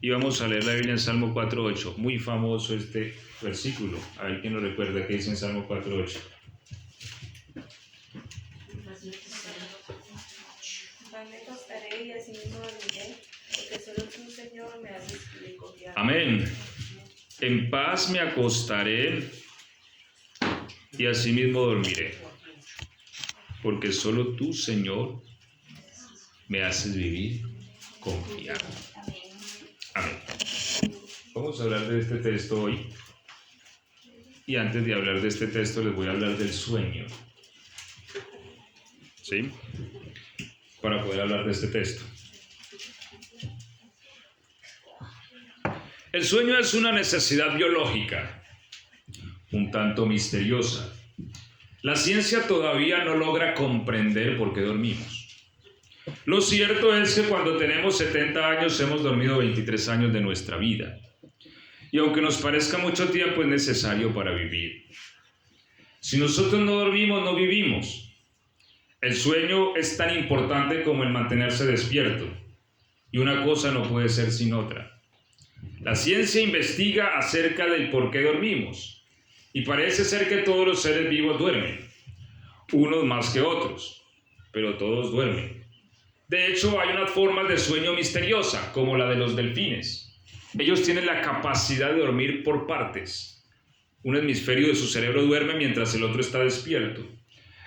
Y vamos a leer la Biblia en Salmo 4.8. Muy famoso este versículo. A ver quién lo recuerda que dice en Salmo 4.8. Me acostaré y así mismo dormiré, porque solo tú, Señor, me haces confiar. Amén. En paz me acostaré y así mismo dormiré, porque solo tú, Señor, me haces vivir confiado. Amén. Vamos a hablar de este texto hoy. Y antes de hablar de este texto les voy a hablar del sueño. ¿Sí? Para poder hablar de este texto. El sueño es una necesidad biológica, un tanto misteriosa. La ciencia todavía no logra comprender por qué dormimos. Lo cierto es que cuando tenemos 70 años hemos dormido 23 años de nuestra vida. Y aunque nos parezca mucho tiempo, es necesario para vivir. Si nosotros no dormimos, no vivimos. El sueño es tan importante como el mantenerse despierto. Y una cosa no puede ser sin otra. La ciencia investiga acerca del por qué dormimos. Y parece ser que todos los seres vivos duermen. Unos más que otros, pero todos duermen. De hecho, hay unas formas de sueño misteriosa, como la de los delfines. Ellos tienen la capacidad de dormir por partes. Un hemisferio de su cerebro duerme mientras el otro está despierto.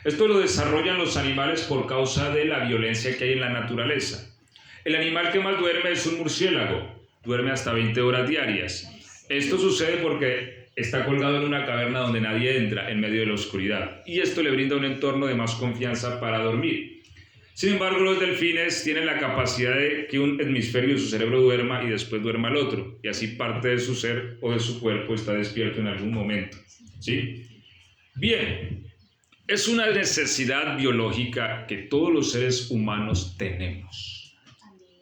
Esto lo desarrollan los animales por causa de la violencia que hay en la naturaleza. El animal que más duerme es un murciélago. Duerme hasta 20 horas diarias. Esto sucede porque está colgado en una caverna donde nadie entra en medio de la oscuridad. Y esto le brinda un entorno de más confianza para dormir. Sin embargo, los delfines tienen la capacidad de que un hemisferio de su cerebro duerma y después duerma el otro, y así parte de su ser o de su cuerpo está despierto en algún momento. ¿Sí? Bien, es una necesidad biológica que todos los seres humanos tenemos.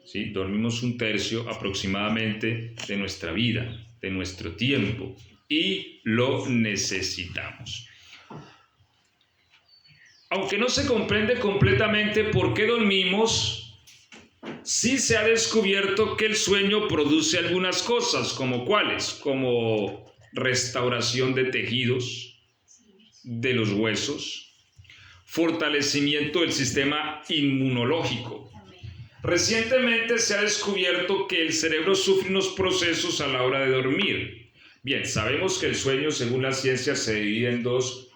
¿Sí? Dormimos un tercio aproximadamente de nuestra vida, de nuestro tiempo, y lo necesitamos. Aunque no se comprende completamente por qué dormimos, sí se ha descubierto que el sueño produce algunas cosas, como cuáles, como restauración de tejidos, de los huesos, fortalecimiento del sistema inmunológico. Recientemente se ha descubierto que el cerebro sufre unos procesos a la hora de dormir. Bien, sabemos que el sueño, según la ciencia, se divide en dos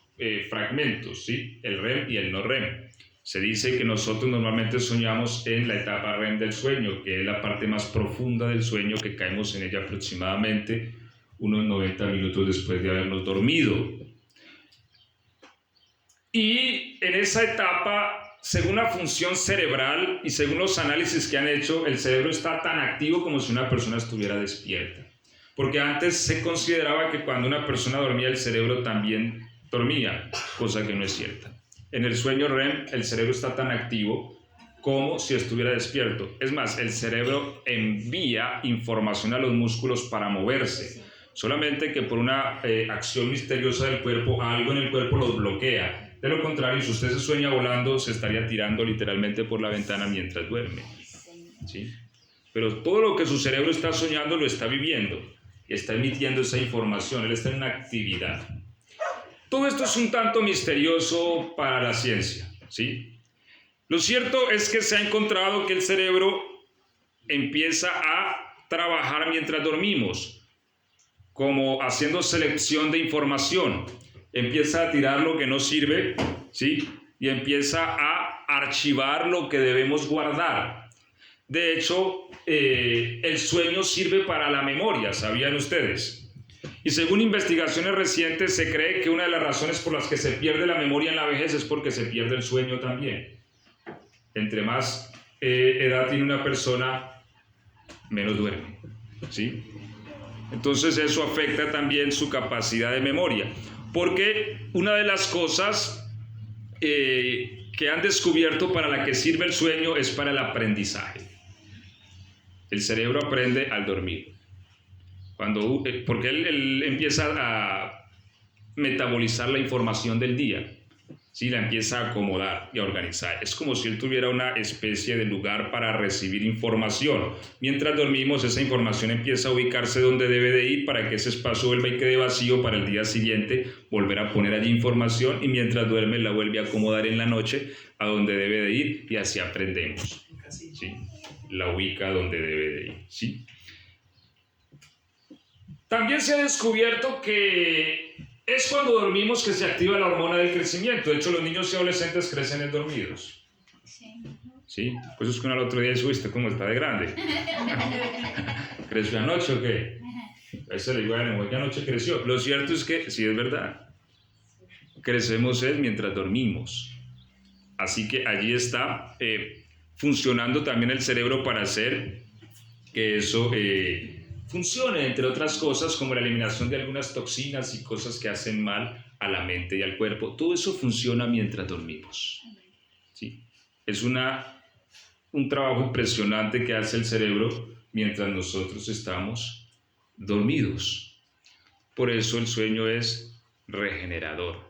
fragmentos, ¿sí? El REM y el no REM. Se dice que nosotros normalmente soñamos en la etapa REM del sueño, que es la parte más profunda del sueño, que caemos en ella aproximadamente unos 90 minutos después de habernos dormido. Y en esa etapa, según la función cerebral y según los análisis que han hecho, el cerebro está tan activo como si una persona estuviera despierta. Porque antes se consideraba que cuando una persona dormía, el cerebro también dormía, cosa que no es cierta. En el sueño REM, el cerebro está tan activo como si estuviera despierto. Es más, el cerebro envía información a los músculos para moverse, solamente que por una acción misteriosa del cuerpo, algo en el cuerpo los bloquea. De lo contrario, si usted se sueña volando, se estaría tirando literalmente por la ventana mientras duerme. ¿Sí? Pero todo lo que su cerebro está soñando lo está viviendo y está emitiendo esa información, él está en una actividad. Todo esto es un tanto misterioso para la ciencia, ¿sí? Lo cierto es que se ha encontrado que el cerebro empieza a trabajar mientras dormimos, como haciendo selección de información. Empieza a tirar lo que no sirve, ¿sí? Y empieza a archivar lo que debemos guardar. De hecho, el sueño sirve para la memoria, ¿sabían ustedes? Y según investigaciones recientes, se cree que una de las razones por las que se pierde la memoria en la vejez es porque se pierde el sueño también. Entre más edad tiene una persona, menos duerme, ¿sí? Entonces eso afecta también su capacidad de memoria. Porque una de las cosas que han descubierto para la que sirve el sueño es para el aprendizaje. El cerebro aprende al dormir. Porque él empieza a metabolizar la información del día. ¿sí? La empieza a acomodar y a organizar. Es como si él tuviera una especie de lugar para recibir información. Mientras dormimos, esa información empieza a ubicarse donde debe de ir para que ese espacio vuelva y quede vacío para el día siguiente volver a poner allí información, y mientras duerme la vuelve a acomodar en la noche a donde debe de ir, y así aprendemos, ¿sí? La ubica donde debe de ir, ¿sí? También se ha descubierto que es cuando dormimos que se activa la hormona del crecimiento. De hecho, los niños y adolescentes crecen dormidos. ¿Sí? Pues es que uno al otro día dice, ¿usted cómo está de grande? ¿Creció anoche o qué? A ese le digo, ¿qué anoche creció? Lo cierto es que, sí es verdad, crecemos mientras dormimos. Así que allí está funcionando también el cerebro para hacer que eso funcione, entre otras cosas, como la eliminación de algunas toxinas y cosas que hacen mal a la mente y al cuerpo. Todo eso funciona mientras dormimos, ¿sí? Es un trabajo impresionante que hace el cerebro mientras nosotros estamos dormidos. Por eso el sueño es regenerador,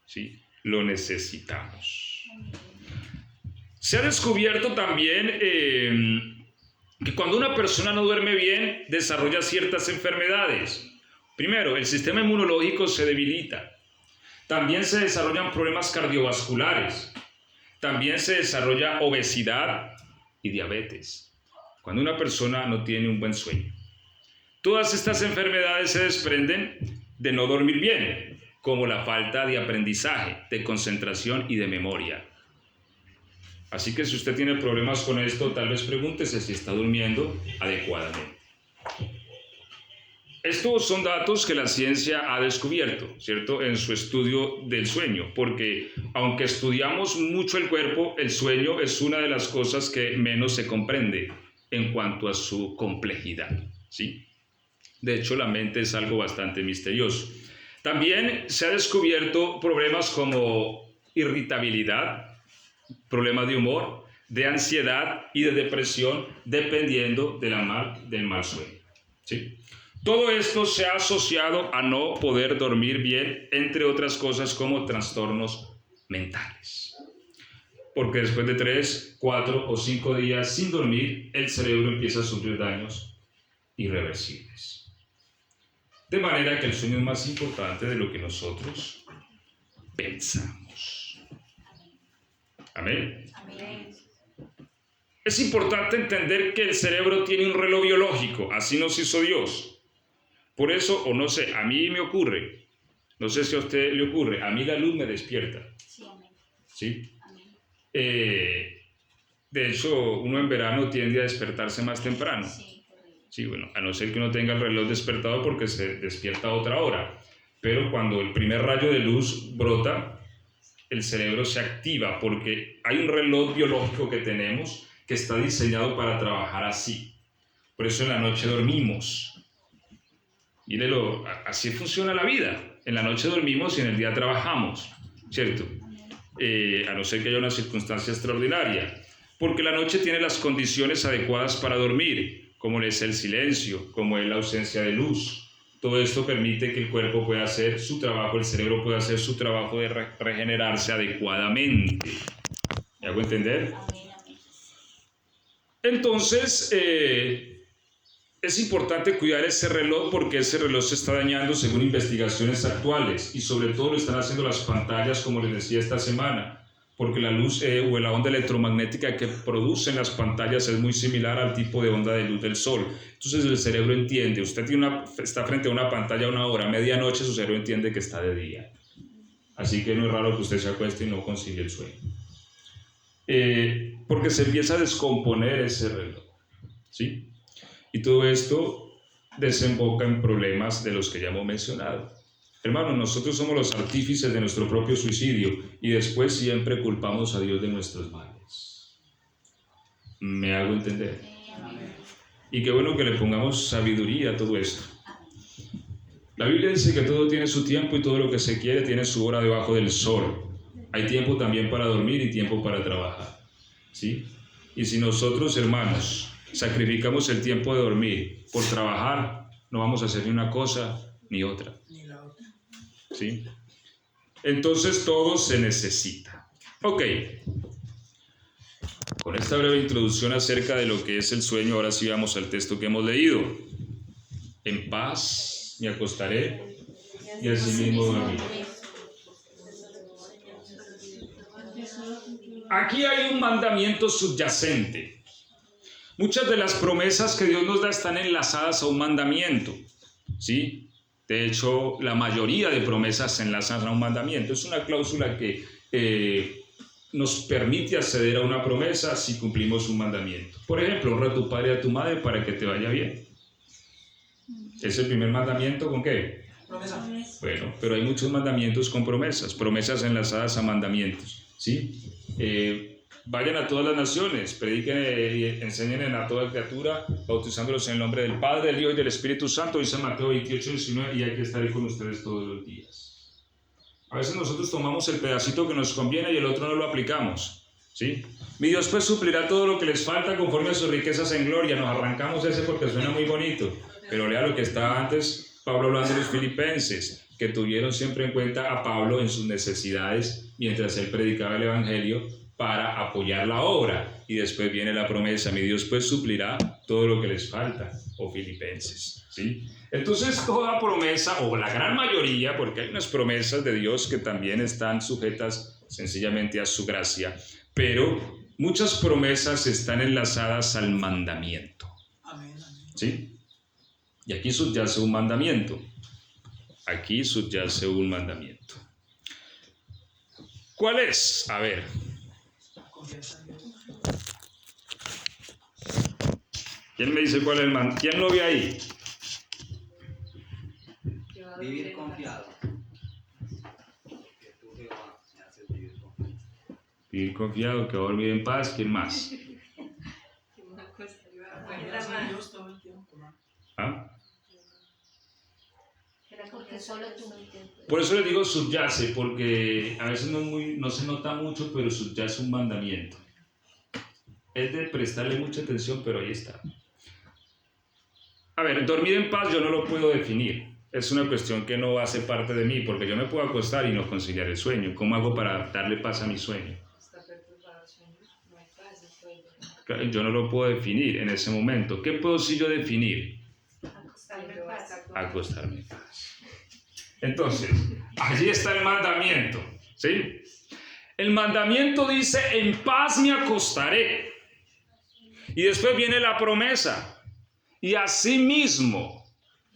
¿sí? Lo necesitamos. Se ha descubierto también que cuando una persona no duerme bien, desarrolla ciertas enfermedades. Primero, el sistema inmunológico se debilita. También se desarrollan problemas cardiovasculares. También se desarrolla obesidad y diabetes cuando una persona no tiene un buen sueño. Todas estas enfermedades se desprenden de no dormir bien, como la falta de aprendizaje, de concentración y de memoria. Así que si usted tiene problemas con esto, tal vez pregúntese si está durmiendo adecuadamente. Estos son datos que la ciencia ha descubierto, ¿cierto?, en su estudio del sueño, porque aunque estudiamos mucho el cuerpo, el sueño es una de las cosas que menos se comprende en cuanto a su complejidad, ¿sí? De hecho, la mente es algo bastante misterioso. También se ha descubierto problemas como irritabilidad, problemas de humor, de ansiedad y de depresión, dependiendo del mal sueño, ¿sí? Todo esto se ha asociado a no poder dormir bien, entre otras cosas como trastornos mentales. Porque después de 3, 4 o 5 días sin dormir, el cerebro empieza a sufrir daños irreversibles. De manera que el sueño es más importante de lo que nosotros pensamos. Amén. Amén. Es importante entender que el cerebro tiene un reloj biológico, así nos hizo Dios. Por eso, o no sé, a mí me ocurre, no sé si a usted le ocurre, a mí la luz me despierta. Sí, amén. ¿Sí? Amén. De hecho, uno en verano tiende a despertarse más temprano. Sí, correcto. Sí, bueno, a no ser que uno tenga el reloj despertado porque se despierta a otra hora. Pero cuando el primer rayo de luz brota, el cerebro se activa porque hay un reloj biológico que tenemos que está diseñado para trabajar así. Por eso en la noche dormimos. Mírelo, así funciona la vida. En la noche dormimos y en el día trabajamos, ¿cierto? A no ser que haya una circunstancia extraordinaria. Porque la noche tiene las condiciones adecuadas para dormir, como es el silencio, como es la ausencia de luz. Todo esto permite que el cuerpo pueda hacer su trabajo, el cerebro pueda hacer su trabajo de regenerarse adecuadamente. ¿Me hago entender? Amén, amén. Entonces, es importante cuidar ese reloj porque ese reloj se está dañando según investigaciones actuales y sobre todo lo están haciendo las pantallas, como les decía esta semana, porque la luz o la onda electromagnética que producen las pantallas es muy similar al tipo de onda de luz del sol. Entonces el cerebro entiende, usted está frente a una pantalla a una hora, a medianoche su cerebro entiende que está de día. Así que no es raro que usted se acueste y no consigue el sueño. Porque se empieza a descomponer ese reloj, ¿sí? Y todo esto desemboca en problemas de los que ya hemos mencionado. Hermanos, nosotros somos los artífices de nuestro propio suicidio y después siempre culpamos a Dios de nuestros males. ¿Me hago entender? Amén. Y qué bueno que le pongamos sabiduría a todo esto. La Biblia dice que todo tiene su tiempo y todo lo que se quiere tiene su hora debajo del sol. Hay tiempo también para dormir y tiempo para trabajar, ¿sí? Y si nosotros, hermanos, sacrificamos el tiempo de dormir por trabajar, no vamos a hacer ni una cosa ni otra. Ni la otra. ¿Sí? Entonces todo se necesita. Ok. Con esta breve introducción acerca de lo que es el sueño, ahora sí vamos al texto que hemos leído. En paz me acostaré y asimismo dormiré. Aquí hay un mandamiento subyacente. Muchas de las promesas que Dios nos da están enlazadas a un mandamiento, ¿sí? De hecho, la mayoría de promesas se enlazan a un mandamiento. Es una cláusula que nos permite acceder a una promesa si cumplimos un mandamiento. Por ejemplo, honra a tu padre y a tu madre para que te vaya bien. ¿Es el primer mandamiento con qué? Promesa. Bueno, pero hay muchos mandamientos con promesas enlazadas a mandamientos, ¿sí? Vayan a todas las naciones, prediquen y enseñen a toda criatura, bautizándolos en el nombre del Padre, del Hijo y del Espíritu Santo, dice Mateo 28, 19, y hay que estar ahí con ustedes todos los días. A veces nosotros tomamos el pedacito que nos conviene y el otro no lo aplicamos, ¿sí? Mi Dios pues suplirá todo lo que les falta conforme a sus riquezas en gloria. Nos arrancamos ese porque suena muy bonito, pero lea lo que estaba antes Pablo hablando de los filipenses, que tuvieron siempre en cuenta a Pablo en sus necesidades mientras él predicaba el Evangelio para apoyar la obra. Y después viene la promesa, mi Dios pues suplirá todo lo que les falta, o filipenses, ¿sí? Entonces toda promesa, o la gran mayoría, porque hay unas promesas de Dios que también están sujetas sencillamente a su gracia, pero muchas promesas están enlazadas al mandamiento, ¿sí? Y aquí subyace un mandamiento. Aquí subyace un mandamiento. ¿Cuál es? A ver. ¿Quién me dice cuál es el mandamiento? ¿Quién lo ve ahí? Vivir confiado. Que tú, Jehová, me haces vivir confiado. Vivir confiado, que va a dormir en paz. ¿Quién más? ¿Ah? Por eso les digo subyace, porque a veces no se nota mucho, pero subyace un mandamiento. Es de prestarle mucha atención, pero ahí está. A ver, dormir en paz yo no lo puedo definir. Es una cuestión que no hace parte de mí, porque yo me puedo acostar y no conciliar el sueño. ¿Cómo hago para darle paz a mi sueño? Yo no lo puedo definir en ese momento. ¿Qué puedo sí yo definir? Acostarme en paz. Entonces, allí está el mandamiento, ¿sí? El mandamiento dice, en paz me acostaré. Y después viene la promesa, y así mismo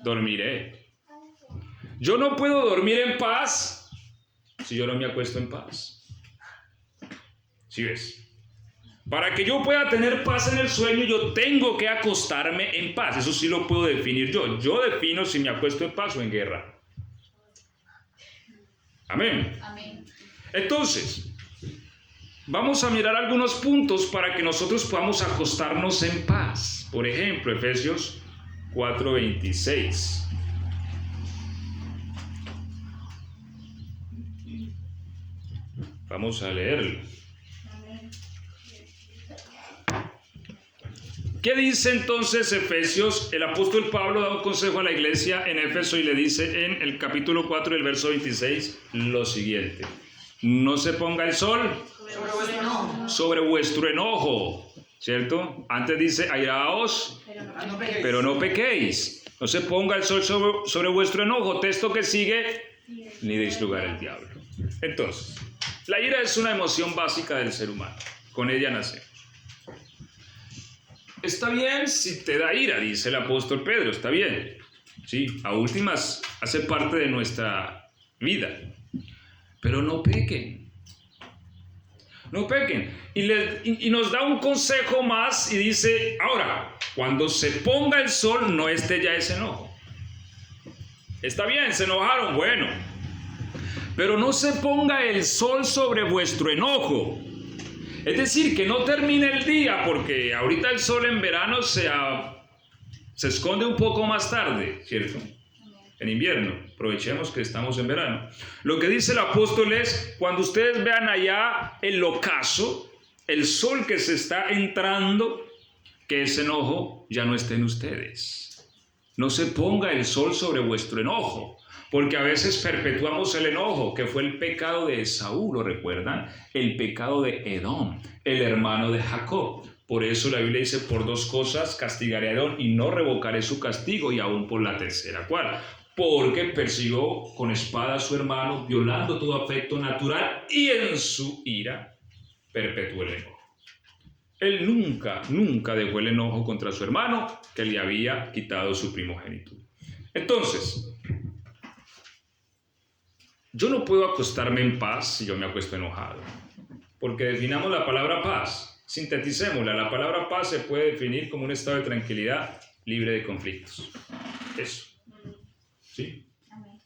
dormiré. Yo no puedo dormir en paz si yo no me acuesto en paz. ¿Sí ves? Para que yo pueda tener paz en el sueño, yo tengo que acostarme en paz. Eso sí lo puedo definir yo. Yo defino si me acuesto en paz o en guerra. Amén. Amén. Entonces, vamos a mirar algunos puntos para que nosotros podamos acostarnos en paz. Por ejemplo, Efesios 4:26. Vamos a leerlo. ¿Qué dice entonces Efesios? El apóstol Pablo da un consejo a la iglesia en Éfeso y le dice en el capítulo 4 del verso 26 lo siguiente: no se ponga el sol sobre vuestro enojo, ¿cierto? Antes dice airaos, pero no pequéis. No se ponga el sol sobre vuestro enojo. Texto que sigue, ni deis lugar al diablo. Entonces, la ira es una emoción básica del ser humano. Con ella nacemos. Está bien si te da ira, dice el apóstol Pedro, está bien. Sí, a últimas hace parte de nuestra vida. Pero no pequen. No pequen. Y nos da un consejo más y dice, ahora, cuando se ponga el sol, no esté ya ese enojo. Está bien, se enojaron, bueno. Pero no se ponga el sol sobre vuestro enojo. Es decir, que no termine el día, porque ahorita el sol en verano se esconde un poco más tarde, ¿cierto? En invierno, aprovechemos que estamos en verano. Lo que dice el apóstol es, cuando ustedes vean allá el ocaso, el sol que se está entrando, que ese enojo ya no esté en ustedes. No se ponga el sol sobre vuestro enojo, Porque a veces perpetuamos el enojo, que fue el pecado de Esaú, ¿lo recuerdan? El pecado de Edom, el hermano de Jacob. Por eso la Biblia dice, por 2 cosas castigaré a Edom y no revocaré su castigo, y aún por la tercera. ¿Cuál? Porque persiguió con espada a su hermano, violando todo afecto natural, y en su ira perpetuó el enojo. Él nunca dejó el enojo contra su hermano, que le había quitado su primogenitura. Entonces, yo no puedo acostarme en paz si yo me acuesto enojado, porque definamos la palabra paz, sinteticémosla. La palabra paz se puede definir como un estado de tranquilidad libre de conflictos. Eso. ¿Sí?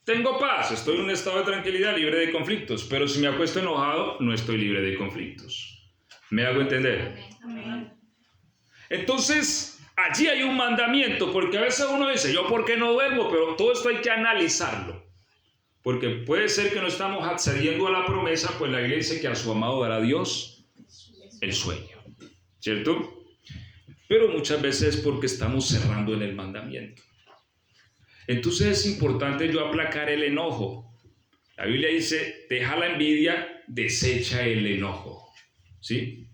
Tengo paz, estoy en un estado de tranquilidad libre de conflictos, pero si me acuesto enojado, no estoy libre de conflictos. ¿Me hago entender? Amén. Entonces, allí hay un mandamiento, porque a veces uno dice, ¿yo por qué no duermo? Pero todo esto hay que analizarlo. Porque puede ser que no estamos accediendo a la promesa, pues la Biblia dice que a su amado dará Dios el sueño, ¿cierto? Pero muchas veces es porque estamos cerrando en el mandamiento. Entonces es importante yo aplacar el enojo. La Biblia dice, deja la envidia, desecha el enojo, ¿sí?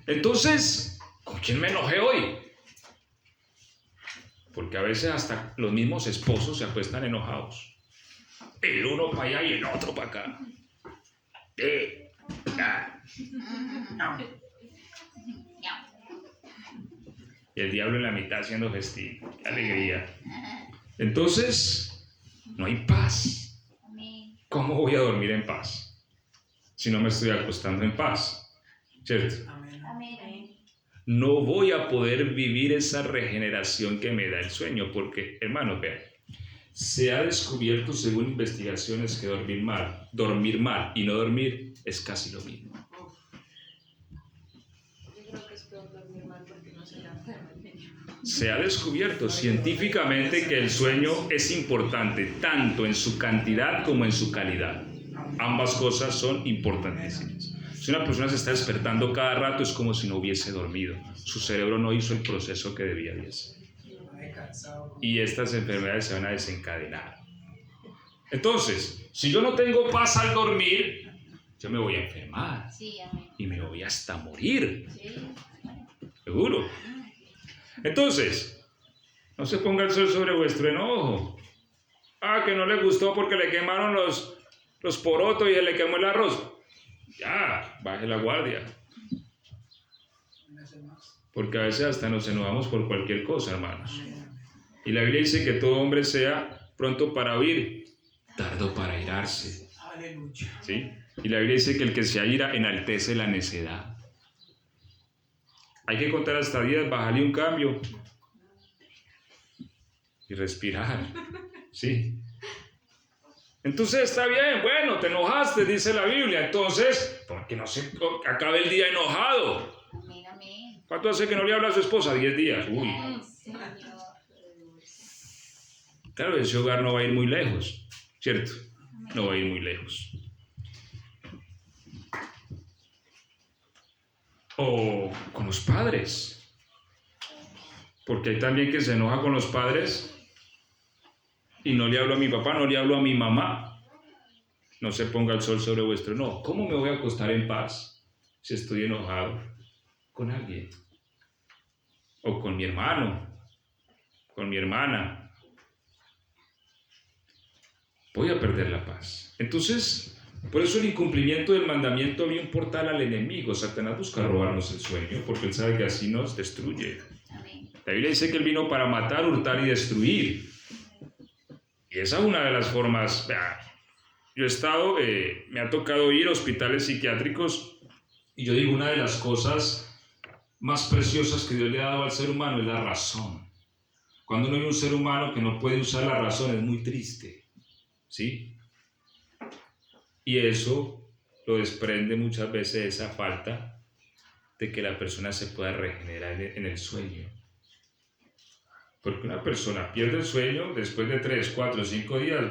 Entonces, ¿con quién me enojé hoy? Porque a veces hasta los mismos esposos se acuestan enojados. El uno para allá y el otro para acá. Y el diablo en la mitad haciendo festín. ¡Qué alegría! Entonces, no hay paz. ¿Cómo voy a dormir en paz si no me estoy acostando en paz? ¿Cierto? No voy a poder vivir esa regeneración que me da el sueño, porque, hermanos, vean, se ha descubierto según investigaciones que dormir mal y no dormir es casi lo mismo. Yo creo que es peor dormir mal porque no se levanta el niño. Se ha descubierto científicamente que el sueño es importante tanto en su cantidad como en su calidad. Ambas cosas son importantísimas. Si una persona se está despertando cada rato es como si no hubiese dormido. Su cerebro no hizo el proceso que debía de hacer. Y estas enfermedades se van a desencadenar. Entonces, si yo no tengo paz al dormir, yo me voy a enfermar. Y me voy hasta morir. Seguro. Entonces, no se ponga el sol sobre vuestro enojo. Que no le gustó porque le quemaron los porotos y se le quemó el arroz. Ya, baje la guardia. Porque a veces hasta nos enojamos por cualquier cosa, hermanos. Y la Biblia dice que todo hombre sea pronto para oír, tardo para airarse. ¿Sí? Y la Biblia dice que el que se aira enaltece la necedad. Hay que contar hasta 10, bajarle un cambio y respirar. ¿Sí? Entonces está bien, bueno, te enojaste, dice la Biblia. Entonces, ¿por qué no se acabe el día enojado? ¿Cuánto hace que no le habla a su esposa? 10 días. Uy. Claro, ese hogar no va a ir muy lejos, ¿cierto? No va a ir muy lejos. O con los padres. Porque hay también que se enoja con los padres y no le hablo a mi papá, no le hablo a mi mamá. No se ponga el sol sobre vuestro enojo. ¿Cómo me voy a acostar en paz si estoy enojado con alguien? O con mi hermano, con mi hermana. Voy a perder la paz. Entonces, por eso el incumplimiento del mandamiento abrió un portal al enemigo. Satanás busca robarnos el sueño porque él sabe que así nos destruye. La Biblia dice que él vino para matar, hurtar y destruir. Y esa es una de las formas. Yo he estado, me ha tocado ir a hospitales psiquiátricos y yo digo, una de las cosas más preciosas que Dios le ha dado al ser humano es la razón. Cuando uno ve un ser humano que no puede usar la razón es muy triste. ¿Sí? Y eso lo desprende muchas veces esa falta de que la persona se pueda regenerar en el sueño. Porque una persona pierde el sueño después de 3, 4, 5 días,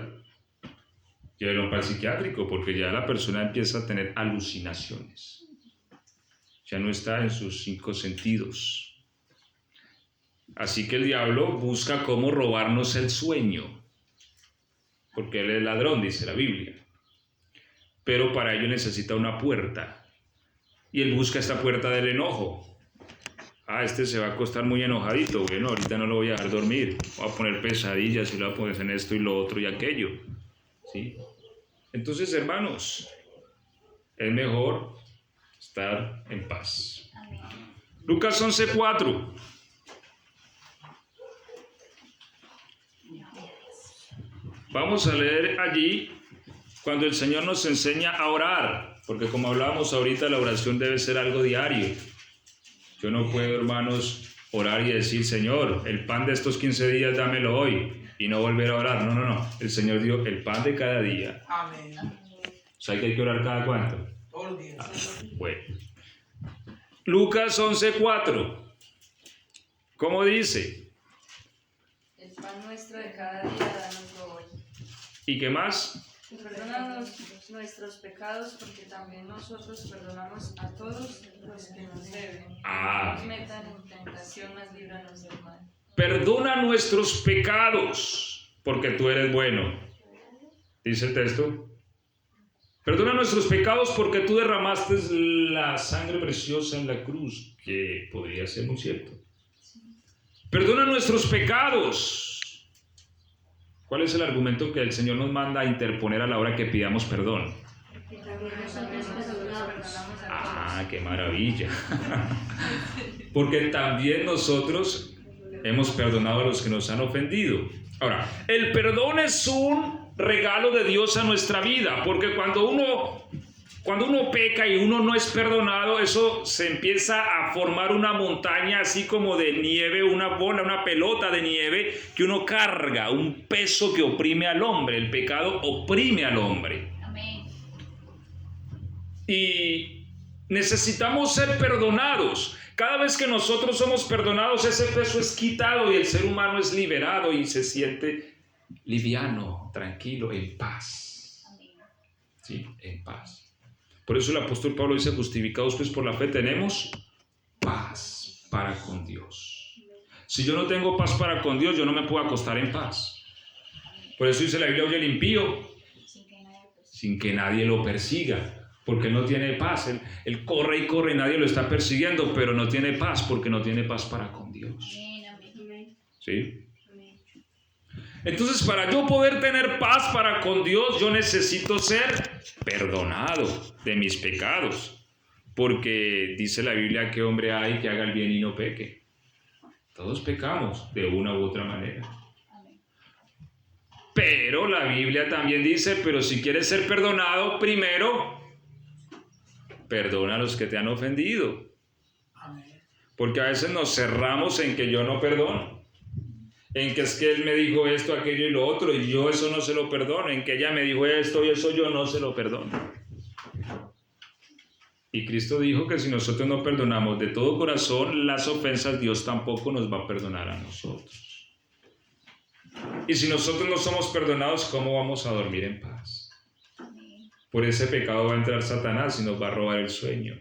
llévelo para el psiquiátrico, porque ya la persona empieza a tener alucinaciones. Ya no está en sus 5 sentidos. Así que el diablo busca cómo robarnos el sueño. porque él es ladrón, dice la Biblia. Pero para ello necesita una puerta. Y él busca esta puerta del enojo. Este se va a acostar muy enojadito. Bueno, ahorita no lo voy a dejar dormir. Voy a poner pesadillas y lo voy a poner en esto y lo otro y aquello. ¿Sí? Entonces, hermanos, es mejor estar en paz. Amén. Lucas 11:4. Vamos a leer allí cuando el Señor nos enseña a orar, porque como hablábamos ahorita, la oración debe ser algo diario. Yo no puedo, hermanos, orar y decir, Señor, el pan de estos 15 días dámelo hoy, y no volver a orar. No. El Señor dio el pan de cada día. Amén. O sea, que hay que orar cada cuánto. Todos los días. Bueno. Lucas 11:4. ¿Cómo dice? El pan nuestro de cada día, dánoslo hoy. ¿Y qué más? Y perdónanos nuestros pecados, porque también nosotros perdonamos a todos los que nos deben. No nos metan en tentación, mas líbranos del mal. Perdona nuestros pecados, porque tú eres bueno. Dice el texto. Perdona nuestros pecados porque tú derramaste la sangre preciosa en la cruz, que podría ser muy cierto. Perdona nuestros pecados. ¿Cuál es el argumento que el Señor nos manda a interponer a la hora que pidamos perdón? ¡Qué maravilla! Porque también nosotros hemos perdonado a los que nos han ofendido. Ahora, el perdón es un regalo de Dios a nuestra vida, porque cuando uno peca y uno no es perdonado, eso se empieza a formar una montaña así como de nieve, una bola, una pelota de nieve que uno carga, un peso que oprime al hombre. El pecado oprime al hombre. Amén. Y necesitamos ser perdonados. Cada vez que nosotros somos perdonados, ese peso es quitado y el ser humano es liberado y se siente liviano, tranquilo, en paz. Amén. ¿Sí? En paz. Por eso el apóstol Pablo dice, justificados pues por la fe tenemos paz para con Dios. Si yo no tengo paz para con Dios, yo no me puedo acostar en paz. Por eso dice la Biblia, oye el impío, sin que nadie lo persiga. Porque no tiene paz, él corre y corre y nadie lo está persiguiendo, pero no tiene paz porque no tiene paz para con Dios. ¿Sí? Entonces, para yo poder tener paz para con Dios, yo necesito ser perdonado de mis pecados. Porque dice la Biblia, ¿qué hombre hay que haga el bien y no peque? Todos pecamos de una u otra manera. Pero la Biblia también dice, pero si quieres ser perdonado, primero perdona a los que te han ofendido. Porque a veces nos cerramos en que yo no perdono. En que es que él me dijo esto, aquello y lo otro, y yo eso no se lo perdono. En que ella me dijo esto y eso yo no se lo perdono. Y Cristo dijo que si nosotros no perdonamos de todo corazón las ofensas, Dios tampoco nos va a perdonar a nosotros. Y si nosotros no somos perdonados, ¿cómo vamos a dormir en paz? Por ese pecado va a entrar Satanás y nos va a robar el sueño.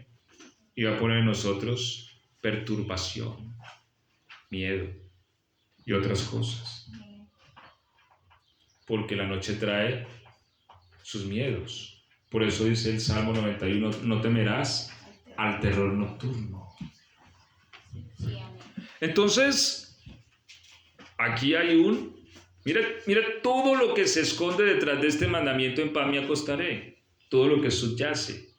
Y va a poner en nosotros perturbación, miedo y otras cosas. Porque la noche trae sus miedos. Por eso dice el Salmo 91, no temerás al terror nocturno. Entonces, aquí hay mira todo lo que se esconde detrás de este mandamiento, en paz me acostaré. Todo lo que subyace.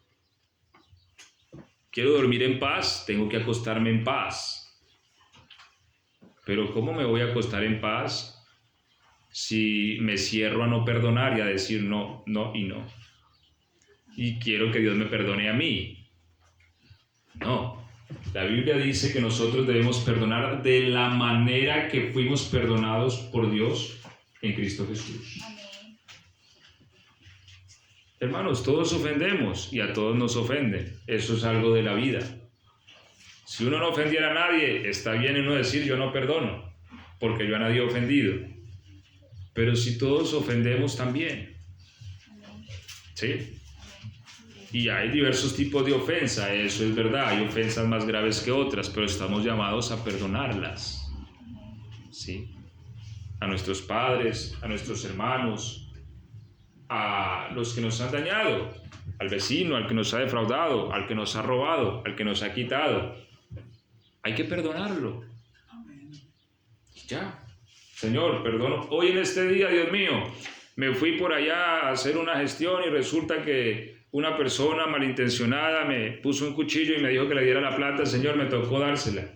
Quiero dormir en paz, tengo que acostarme en paz. Pero ¿cómo me voy a acostar en paz si me cierro a no perdonar y a decir no, no y no? Y quiero que Dios me perdone a mí. No. La Biblia dice que nosotros debemos perdonar de la manera que fuimos perdonados por Dios en Cristo Jesús. Hermanos, todos ofendemos y a todos nos ofenden. Eso es algo de la vida. Si uno no ofendiera a nadie, está bien uno decir yo no perdono, porque yo a nadie he ofendido. Pero si todos ofendemos también. ¿Sí? Y hay diversos tipos de ofensa, eso es verdad. Hay ofensas más graves que otras, pero estamos llamados a perdonarlas. ¿Sí? A nuestros padres, a nuestros hermanos, a los que nos han dañado, al vecino, al que nos ha defraudado, al que nos ha robado, al que nos ha quitado. Hay que perdonarlo. Ya. Señor, perdono. Hoy en este día, Dios mío, me fui por allá a hacer una gestión y resulta que una persona malintencionada me puso un cuchillo y me dijo que le diera la plata. Señor, me tocó dársela.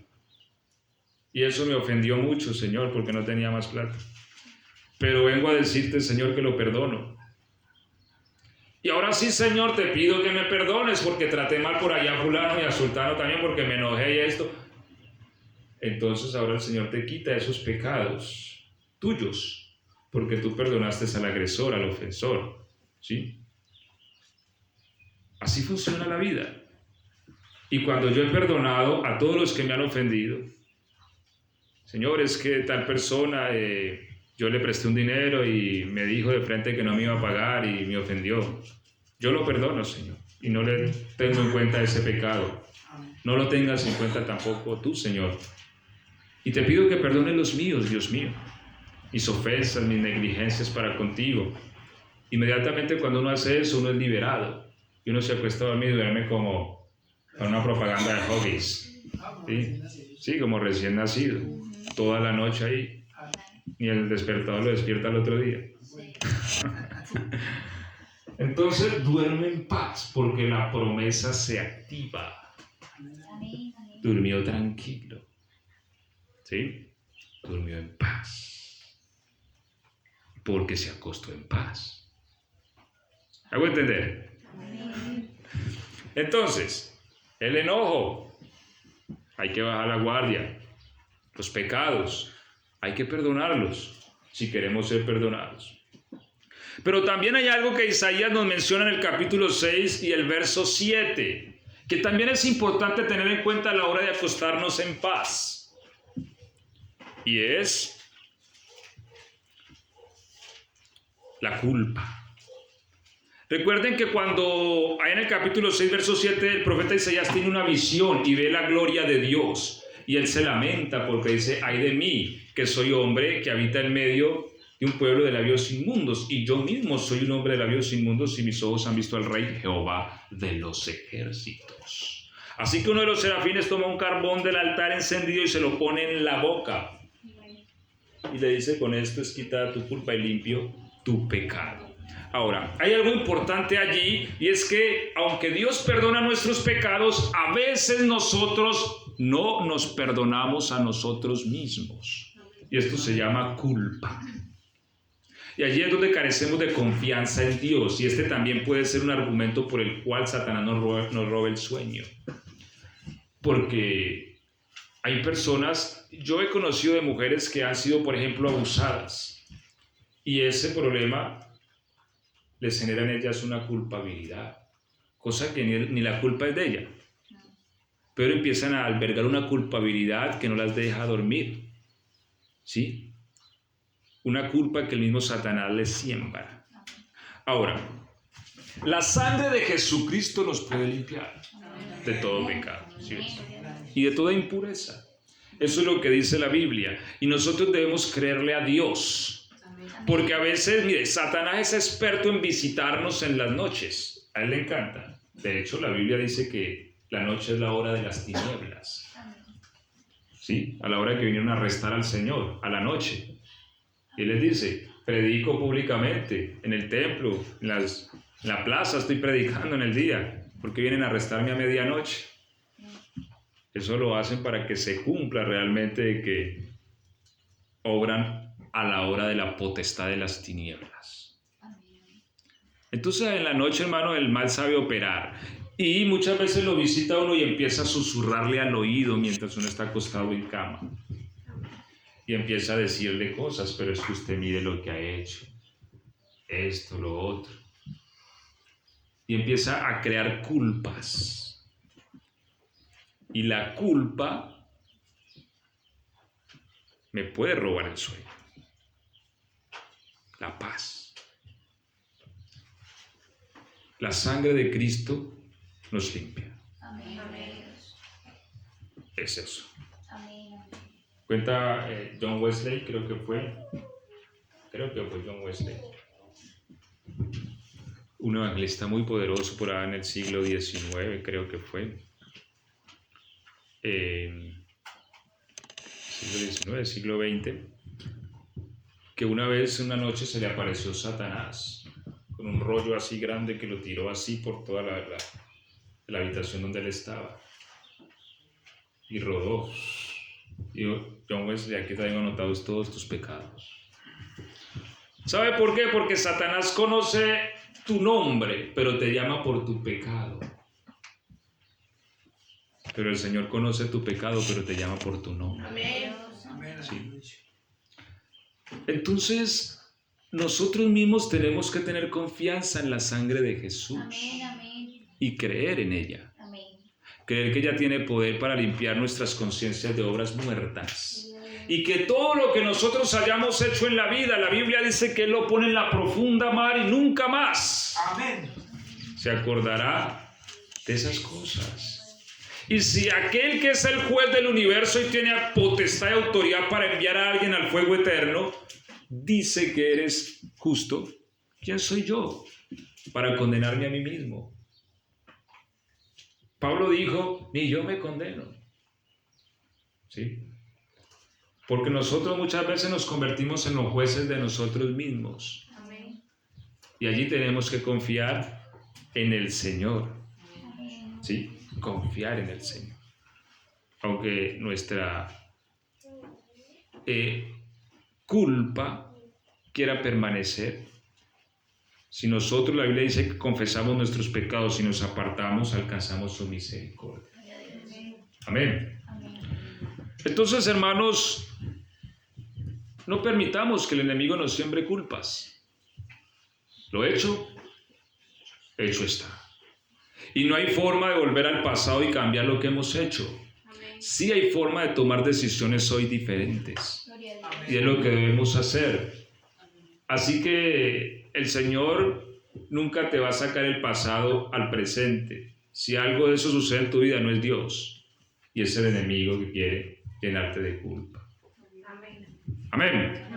Y eso me ofendió mucho, Señor, porque no tenía más plata. Pero vengo a decirte, Señor, que lo perdono. Y ahora sí, Señor, te pido que me perdones porque traté mal por allá a fulano y a sultano también porque me enojé y esto. Entonces ahora el Señor te quita esos pecados tuyos porque tú perdonaste al agresor, al ofensor. ¿Sí? Así funciona la vida. Y cuando yo he perdonado a todos los que me han ofendido, Señor, es que tal persona, yo le presté un dinero y me dijo de frente que no me iba a pagar y me ofendió. Yo lo perdono, Señor, y no le tengo en cuenta ese pecado. No lo tengas en cuenta tampoco tú, Señor. Y te pido que perdones los míos, Dios mío, mis ofensas, mis negligencias para contigo. Inmediatamente cuando uno hace eso, uno es liberado. Y uno se acuesta a dormir y duerme como en una propaganda de Huggies. ¿Sí? Sí, como recién nacido. Toda la noche ahí. Y el despertador lo despierta al otro día. Entonces duerme en paz porque la promesa se activa. Durmió tranquilo. ¿Sí? Durmió en paz. Porque se acostó en paz. ¿Hago entender? Entonces, el enojo. Hay que bajar la guardia. Los pecados. Hay que perdonarlos si queremos ser perdonados. Pero también hay algo que Isaías nos menciona en el capítulo 6 y el verso 7, que también es importante tener en cuenta a la hora de acostarnos en paz. Y es la culpa. Recuerden que cuando ahí en el capítulo 6, verso 7, el profeta Isaías tiene una visión y ve la gloria de Dios. Y él se lamenta porque dice, ay de mí, que soy hombre que habita en medio de un pueblo de labios inmundos. Y yo mismo soy un hombre de labios inmundos y mis ojos han visto al Rey Jehová de los ejércitos. Así que uno de los serafines toma un carbón del altar encendido y se lo pone en la boca. Y le dice, con esto es quitada tu culpa y limpio tu pecado. Ahora, hay algo importante allí y es que aunque Dios perdona nuestros pecados, a veces nosotros no nos perdonamos a nosotros mismos. Y esto se llama culpa. Y allí es donde carecemos de confianza en Dios. Y este también puede ser un argumento por el cual Satanás nos roba el sueño. Porque hay personas, yo he conocido de mujeres que han sido, por ejemplo, abusadas. Y ese problema les genera en ellas una culpabilidad. Cosa que ni la culpa es de ella. Pero empiezan a albergar una culpabilidad que no las deja dormir. ¿Sí? Una culpa que el mismo Satanás les siembra. Ahora, la sangre de Jesucristo nos puede limpiar de todo pecado, ¿sí? Y de toda impureza. Eso es lo que dice la Biblia. Y nosotros debemos creerle a Dios. Porque a veces, mire, Satanás es experto en visitarnos en las noches. A él le encanta. De hecho, la Biblia dice que la noche es la hora de las tinieblas. ¿Sí? A la hora que vinieron a arrestar al Señor, a la noche. Y él les dice, predico públicamente, en el templo, en la plaza estoy predicando en el día, porque vienen a arrestarme a medianoche. Eso lo hacen para que se cumpla realmente de que obran a la hora de la potestad de las tinieblas. Entonces en la noche, hermano, el mal sabe operar. Y muchas veces lo visita uno y empieza a susurrarle al oído mientras uno está acostado en cama. Y empieza a decirle cosas, pero es que usted mire lo que ha hecho. Esto, lo otro. Y empieza a crear culpas. Y la culpa me puede robar el sueño. La paz. La sangre de Cristo nos limpia. Amén. Es eso. Amén. Cuenta John Wesley, creo que fue John Wesley. un evangelista muy poderoso por allá en el siglo XIX, creo que fue. Siglo XIX, siglo XX, que una vez, una noche, se le apareció Satanás con un rollo así grande que lo tiró así por toda la habitación donde él estaba y rodó. Dijo: John Wesley, aquí traigo anotados todos tus pecados. ¿Sabe por qué? Porque Satanás conoce tu nombre, pero te llama por tu pecado. Pero el Señor conoce tu pecado, pero te llama por tu nombre. Amén. Sí. Entonces, nosotros mismos tenemos que tener confianza en la sangre de Jesús. Amén, amén. Y creer en ella. Amén. Creer que ella tiene poder para limpiar nuestras conciencias de obras muertas. Y que todo lo que nosotros hayamos hecho en la vida, la Biblia dice que Él lo pone en la profunda mar y nunca más se acordará de esas cosas. Y si aquel que es el juez del universo y tiene potestad y autoridad para enviar a alguien al fuego eterno, dice que eres justo, ¿quién soy yo para condenarme a mí mismo? Pablo dijo: ni yo me condeno. ¿Sí? Porque nosotros muchas veces nos convertimos en los jueces de nosotros mismos. Amén. Y allí tenemos que confiar en el Señor. ¿Sí? Confiar en el Señor. Aunque nuestra culpa quiera permanecer, si nosotros, la Biblia dice que confesamos nuestros pecados y nos apartamos, alcanzamos su misericordia. Amén. Entonces, hermanos, no permitamos que el enemigo nos siembre culpas. Lo hecho está. Y no hay forma de volver al pasado y cambiar lo que hemos hecho. Sí hay forma de tomar decisiones hoy diferentes. Y es lo que debemos hacer. Así que el Señor nunca te va a sacar el pasado al presente. Si algo de eso sucede en tu vida, no es Dios. Y es el enemigo que quiere llenarte de culpa. Amén.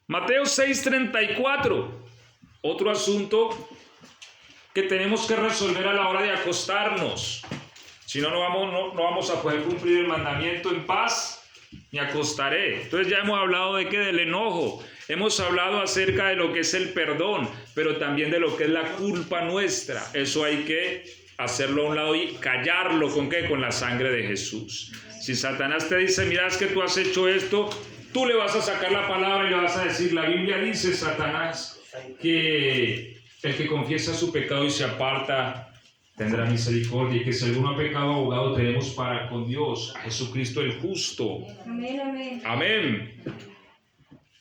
Mateo 6:34. Otro asunto que tenemos que resolver a la hora de acostarnos. Si no, no vamos a poder cumplir el mandamiento: en paz me acostaré. Entonces ya hemos hablado de qué, del enojo. Hemos hablado acerca de lo que es el perdón, pero también de lo que es la culpa nuestra. Eso hay que hacerlo a un lado y callarlo. ¿Con qué? Con la sangre de Jesús. Si Satanás te dice: mira, es que tú has hecho esto, tú le vas a sacar la palabra y le vas a decir: la Biblia dice, Satanás, que el que confiesa su pecado y se aparta tendrá misericordia, y que si alguno ha pecado, abogado tenemos para con Dios, a Jesucristo el justo. Amén, amén. Amén.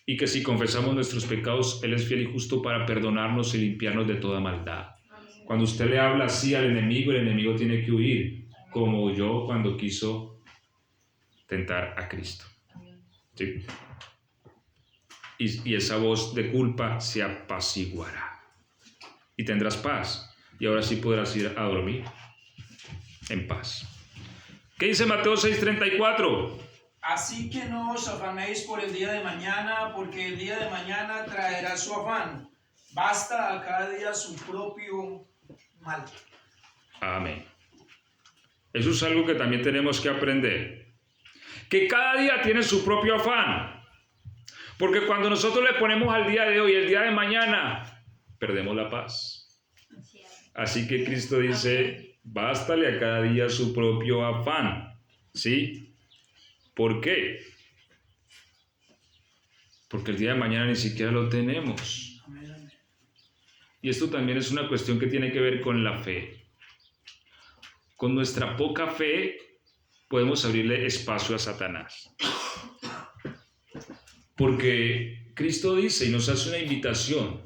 Y que si confesamos nuestros pecados, Él es fiel y justo para perdonarnos y limpiarnos de toda maldad. Cuando usted le habla así al enemigo, el enemigo tiene que huir, como huyó cuando quiso tentar a Cristo. ¿Sí? Y esa voz de culpa se apaciguará. Y tendrás paz. Y ahora sí podrás ir a dormir en paz. ¿Qué dice Mateo 6:34? Así que no os afanéis por el día de mañana, porque el día de mañana traerá su afán. Basta a cada día su propio mal. Amén. Eso es algo que también tenemos que aprender. Que cada día tiene su propio afán. Porque cuando nosotros le ponemos al día de hoy el día de mañana, perdemos la paz. Así que Cristo dice: bástale a cada día su propio afán. ¿Sí? ¿Por qué? Porque el día de mañana ni siquiera lo tenemos. Y esto también es una cuestión que tiene que ver con la fe. Con nuestra poca fe podemos abrirle espacio a Satanás. Porque Cristo dice y nos hace una invitación.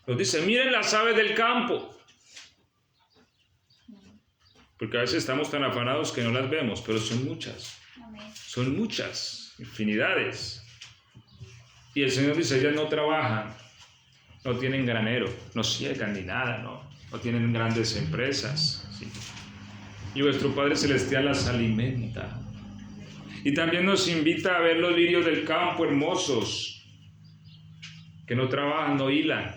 Nos dice: miren las aves del campo. Porque a veces estamos tan afanados que no las vemos, pero son muchas. Son muchas, infinidades. Y el Señor dice: ellas no trabajan, no tienen granero, no siegan ni nada, no tienen grandes empresas. ¿Sí? Y vuestro Padre Celestial las alimenta. Y también nos invita a ver los lirios del campo hermosos, que no trabajan, no hilan,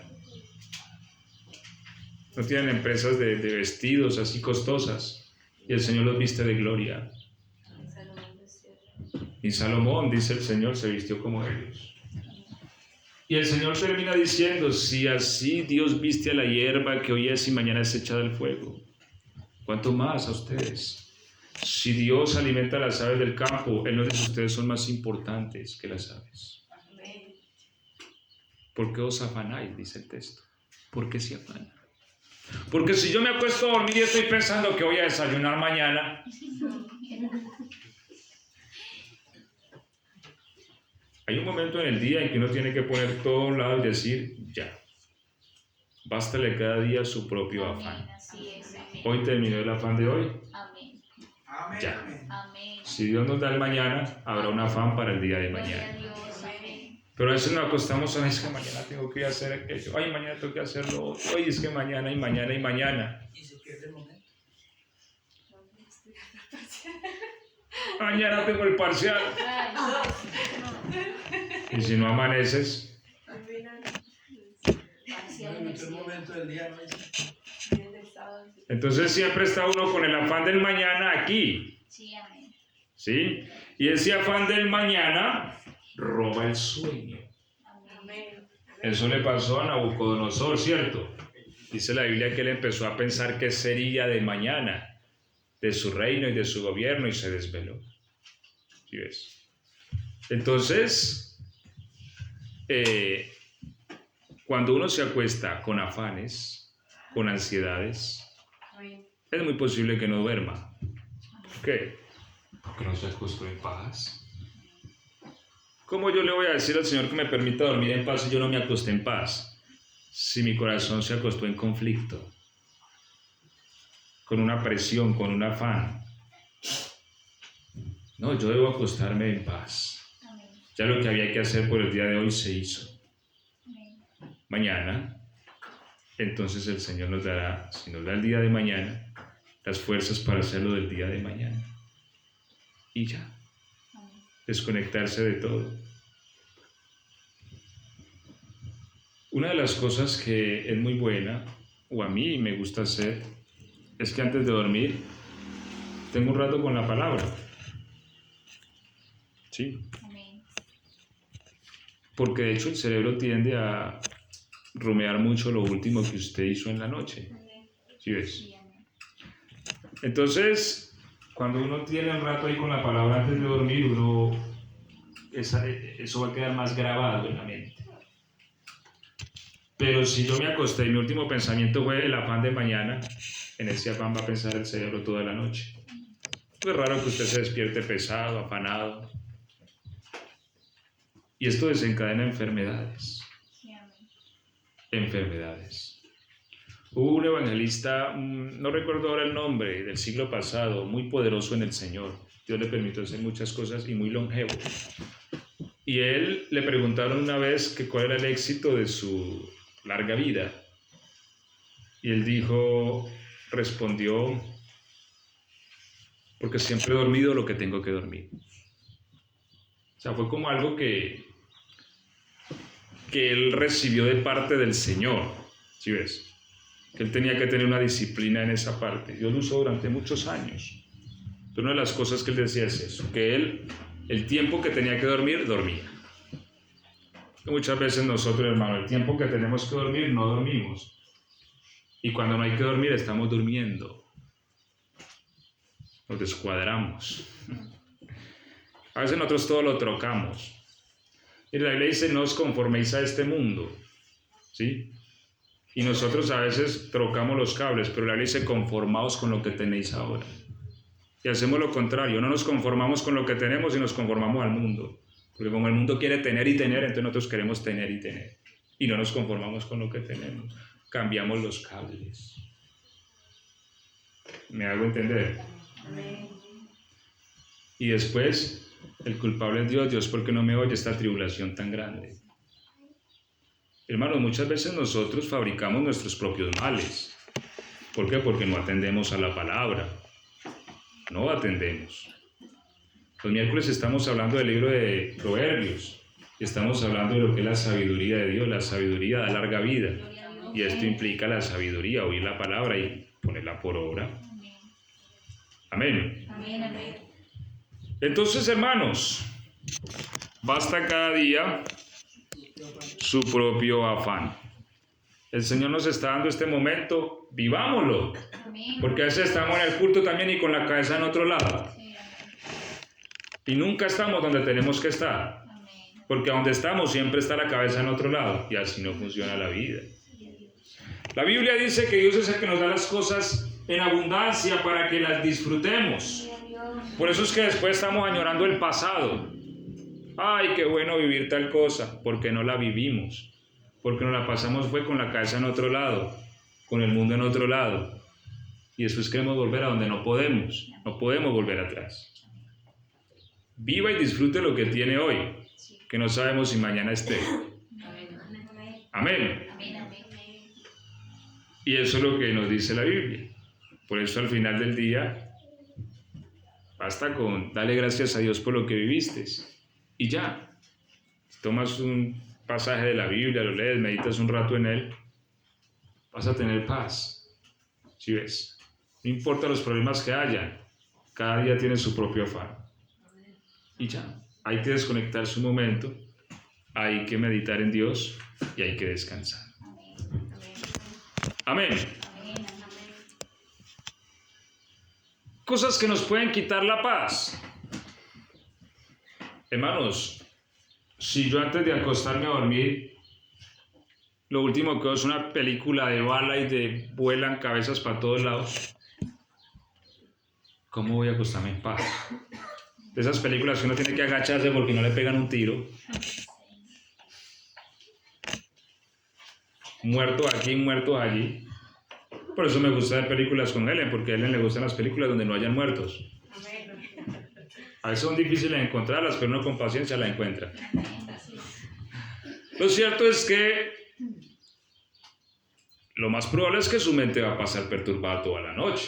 no tienen empresas de vestidos así costosas, y el Señor los viste de gloria. Y Salomón, dice el Señor, se vistió como ellos. Y el Señor termina diciendo, si así Dios viste a la hierba que hoy es y mañana es echada al fuego, ¿cuánto más a ustedes? Si Dios alimenta a las aves del campo, Él nos dice, ustedes son más importantes que las aves. ¿Por qué os afanáis? Dice el texto. ¿Por qué se afanan? Porque si yo me acuesto a dormir y estoy pensando que voy a desayunar mañana, hay un momento en el día en que uno tiene que poner todo a un lado y decir, ya, bástale cada día su propio afán. Hoy terminó el afán de hoy. Ya. Si Dios nos da el mañana, habrá un afán para el día de mañana. Pero a veces nos acostamos, es que mañana tengo que hacer aquello, ay, mañana tengo que hacerlo otro, ay, es que mañana y mañana y mañana. Y se pierde el momento. Mañana tengo el parcial. Y si no amaneces, El momento del día no es. entonces siempre está uno con el afán del mañana aquí. ¿Sí? Y ese afán del mañana roba el sueño. Eso le pasó a Nabucodonosor, ¿cierto? Dice la Biblia que él empezó a pensar qué sería de mañana, de su reino y de su gobierno, y se desveló. ¿Sí ves? Entonces, cuando uno se acuesta con afanes, con ansiedades, es muy posible que no duerma. ¿Por qué? Porque no se acostó en paz. ¿Cómo yo le voy a decir al Señor que me permita dormir en paz si yo no me acosté en paz? Si mi corazón se acostó en conflicto, con una presión, con un afán. No, yo debo acostarme en paz. Ya lo que había que hacer por el día de hoy se hizo. Mañana, entonces el Señor nos dará, si nos da el día de mañana, las fuerzas para hacerlo del día de mañana. Y ya. Desconectarse de todo. Una de las cosas que es muy buena, o a mí me gusta hacer, es que antes de dormir tengo un rato con la palabra. Sí. Porque de hecho el cerebro tiende a rumiar mucho lo último que usted hizo en la noche. ¿Sí ves? Entonces, cuando uno tiene un rato ahí con la palabra antes de dormir, eso va a quedar más grabado en la mente. Pero si yo me acosté y mi último pensamiento fue el afán de mañana, en ese afán va a pensar el cerebro toda la noche. Es raro que usted se despierte pesado, afanado. Y esto desencadena enfermedades. Enfermedades. Hubo un evangelista, no recuerdo ahora el nombre, del siglo pasado, muy poderoso en el Señor. Dios le permitió hacer muchas cosas y muy longevo. Y él le preguntaron una vez que cuál era el éxito de su larga vida. Y él respondió, porque siempre he dormido lo que tengo que dormir. O sea, fue como algo que él recibió de parte del Señor, ¿sí ves? Que él tenía que tener una disciplina en esa parte. Dios lo usó durante muchos años. Pero una de las cosas que él decía es eso, que él, el tiempo que tenía que dormir, dormía. Muchas veces nosotros, hermano, el tiempo que tenemos que dormir, no dormimos. Y cuando no hay que dormir, estamos durmiendo. Nos descuadramos. A veces nosotros todo lo trocamos. Y la Biblia dice, no os conforméis a este mundo. ¿Sí? Y nosotros a veces trocamos los cables, pero la Biblia dice, conformaos con lo que tenéis ahora. Y hacemos lo contrario, no nos conformamos con lo que tenemos y nos conformamos al mundo. Porque como el mundo quiere tener y tener, entonces nosotros queremos tener y tener. Y no nos conformamos con lo que tenemos. Cambiamos los cables. ¿Me hago entender? Amén. Y después, el culpable es Dios. Dios, ¿por qué no me oye esta tribulación tan grande? Hermanos, muchas veces nosotros fabricamos nuestros propios males. ¿Por qué? Porque no atendemos a la palabra. No atendemos. Los miércoles estamos hablando del libro de Proverbios. Estamos hablando de lo que es la sabiduría de Dios. La sabiduría da larga vida. Y esto implica la sabiduría, oír la palabra y ponerla por obra. Amén. Entonces, hermanos, basta cada día su propio afán. El Señor nos está dando este momento, vivámoslo. Porque a veces estamos en el culto también y con la cabeza en otro lado. Y nunca estamos donde tenemos que estar. Porque donde estamos siempre está la cabeza en otro lado. Y así no funciona la vida. La Biblia dice que Dios es el que nos da las cosas en abundancia para que las disfrutemos. Por eso es que después estamos añorando el pasado. Ay, qué bueno vivir tal cosa, porque no la vivimos. Porque nos la pasamos fue con la cabeza en otro lado, con el mundo en otro lado. Y después queremos volver a donde no podemos volver atrás. Viva y disfrute lo que tiene hoy, que no sabemos si mañana esté. Amén. Y eso es lo que nos dice la Biblia. Por eso al final del día, basta con darle gracias a Dios por lo que viviste. Y ya, tomas un pasaje de la Biblia, lo lees, meditas un rato en él, vas a tener paz. ¿Sí ves? No importa los problemas que haya, cada día tiene su propio afán. Y ya, hay que desconectarse un momento, hay que meditar en Dios y hay que descansar. Amén. Cosas que nos pueden quitar la paz. Hermanos, si yo antes de acostarme a dormir, lo último que veo es una película de bala y de vuelan cabezas para todos lados, ¿cómo voy a acostarme en paz? De esas películas que uno tiene que agacharse porque no le pegan un tiro. Muertos aquí, muertos allí. Por eso me gusta ver películas con Helen, porque a Helen le gustan las películas donde no hayan muertos. A veces son difíciles de encontrarlas, pero uno con paciencia la encuentra. Lo cierto es que lo más probable es que su mente va a pasar perturbada toda la noche.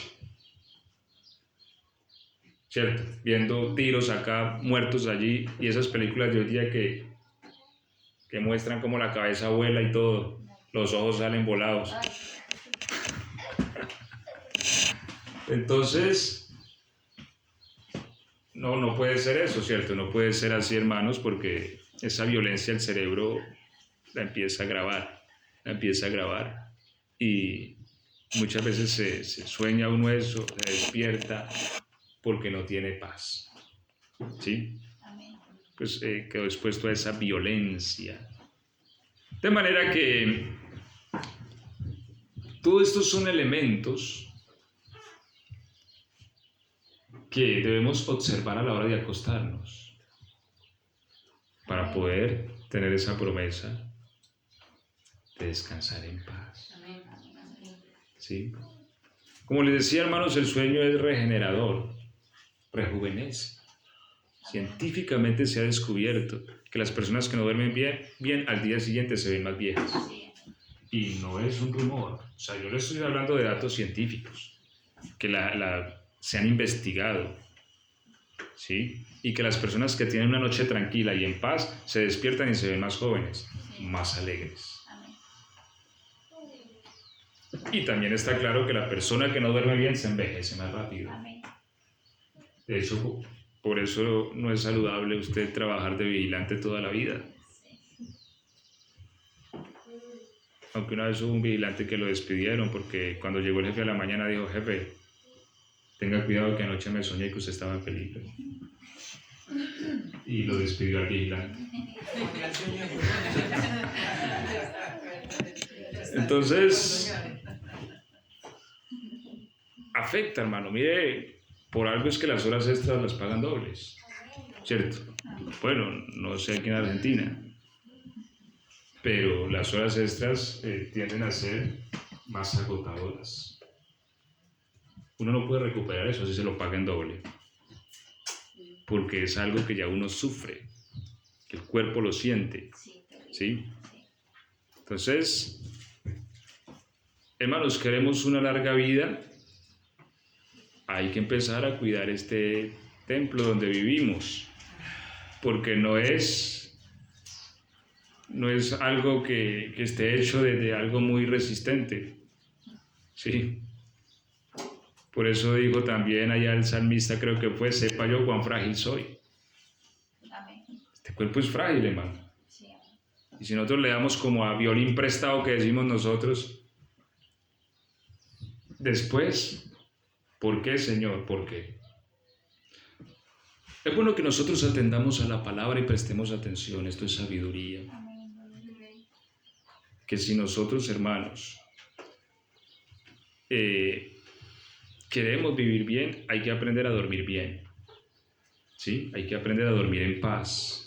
¿Cierto? Viendo tiros acá, muertos allí, y esas películas de hoy día que muestran cómo la cabeza vuela y todo, los ojos salen volados. Entonces, no puede ser eso, ¿cierto? No puede ser así, hermanos, porque esa violencia el cerebro la empieza a grabar, y muchas veces se sueña uno eso, se despierta porque no tiene paz, ¿sí? Pues quedó expuesto a esa violencia. De manera que todos estos son elementos que debemos observar a la hora de acostarnos para poder tener esa promesa de descansar en paz. ¿Sí? Como les decía, hermanos, el sueño es regenerador, rejuvenece. Científicamente se ha descubierto que las personas que no duermen bien al día siguiente se ven más viejas. Y no es un rumor. O sea, yo les estoy hablando de datos científicos que se han investigado, ¿sí? Y que las personas que tienen una noche tranquila y en paz se despiertan y se ven más jóvenes, más alegres. Y también está claro que la persona que no duerme bien se envejece más rápido. De hecho, por eso no es saludable usted trabajar de vigilante toda la vida. Aunque una vez hubo un vigilante que lo despidieron porque cuando llegó el jefe a la mañana dijo: jefe, tenga cuidado que anoche me soñé que usted estaba en peligro. Y lo despidió al vigilante. Entonces, afecta, hermano. Mire, por algo es que las horas extras las pagan dobles, ¿cierto? Bueno, no sé aquí en Argentina, pero las horas extras tienden a ser más agotadoras. Uno no puede recuperar eso si se lo paga en doble, porque es algo que ya uno sufre, que el cuerpo lo siente, ¿sí? Entonces, hermanos, queremos una larga vida, hay que empezar a cuidar este templo donde vivimos, porque no es no es algo que esté hecho de algo muy resistente. Sí. Por eso dijo también allá el salmista, creo que fue, sepa yo cuán frágil soy. Este cuerpo es frágil, hermano. Y si nosotros le damos como a violín prestado que decimos nosotros, después, ¿por qué, Señor? ¿Por qué? Es bueno que nosotros atendamos a la palabra y prestemos atención. Esto es sabiduría. Que si nosotros, hermanos, queremos vivir bien, hay que aprender a dormir bien. ¿Sí? Hay que aprender a dormir en paz.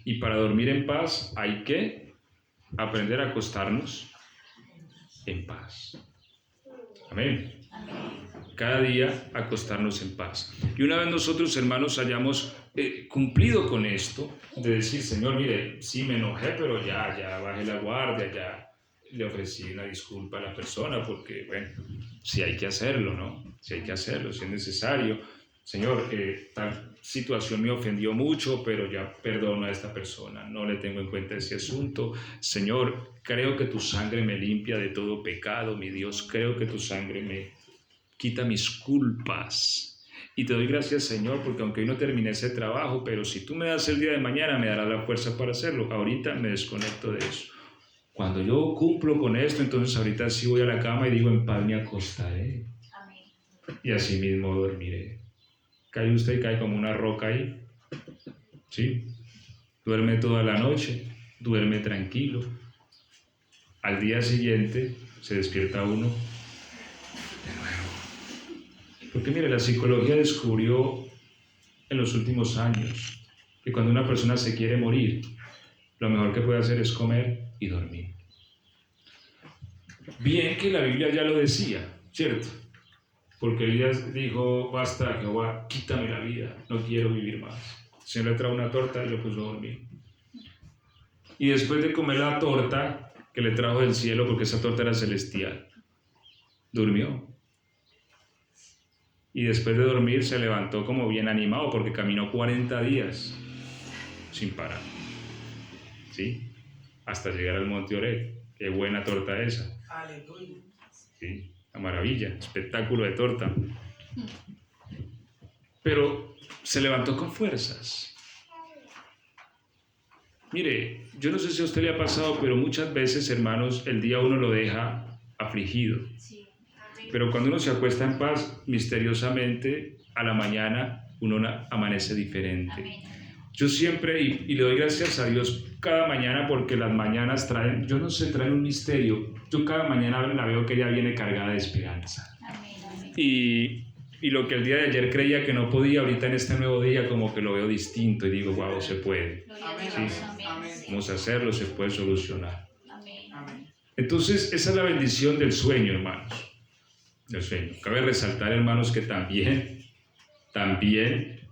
Y para dormir en paz hay que aprender a acostarnos en paz. Amén. Cada día acostarnos en paz. Y una vez nosotros, hermanos, hayamos cumplido con esto, de decir, Señor, mire, sí me enojé, pero ya bajé la guardia, ya le ofrecí una disculpa a la persona, porque, bueno, sí hay que hacerlo, ¿no? Sí hay que hacerlo, si es necesario. Señor, tal situación me ofendió mucho, pero ya perdono a esta persona, no le tengo en cuenta ese asunto. Señor, creo que tu sangre me limpia de todo pecado, mi Dios, creo que tu sangre me quita mis culpas. Y te doy gracias, Señor, porque aunque hoy no terminé ese trabajo, pero si tú me das el día de mañana, me darás la fuerza para hacerlo. Ahorita me desconecto de eso. Cuando yo cumplo con esto, entonces ahorita sí voy a la cama y digo, en paz me acostaré. Amén. Y así mismo dormiré. Cae usted y cae como una roca ahí. ¿Sí? Duerme toda la noche, duerme tranquilo. Al día siguiente se despierta uno de nuevo. Porque mire, la psicología descubrió en los últimos años que cuando una persona se quiere morir, lo mejor que puede hacer es comer y dormir. Bien que la Biblia ya lo decía, ¿cierto? Porque Elías dijo, basta, Jehová, quítame la vida, no quiero vivir más. El Señor le trajo una torta y lo puso a dormir. Y después de comer la torta que le trajo del cielo, porque esa torta era celestial, durmió. Y después de dormir se levantó como bien animado, porque caminó 40 días sin parar. ¿Sí? Hasta llegar al monte Oreb. Qué buena torta esa. Aleluya. Sí, la maravilla, espectáculo de torta. Pero se levantó con fuerzas. Mire, yo no sé si a usted le ha pasado, pero muchas veces, hermanos, el día uno lo deja afligido. Pero cuando uno se acuesta en paz, misteriosamente, a la mañana uno amanece diferente. Yo siempre, y le doy gracias a Dios cada mañana, porque las mañanas traen, yo no sé, traen un misterio. Yo cada mañana la veo que ella viene cargada de esperanza. Y lo que el día de ayer creía que no podía, ahorita en este nuevo día como que lo veo distinto y digo, wow, se puede. ¿Sí? Vamos a hacerlo, se puede solucionar. Entonces, esa es la bendición del sueño, hermanos. Del sueño. Cabe resaltar, hermanos, que también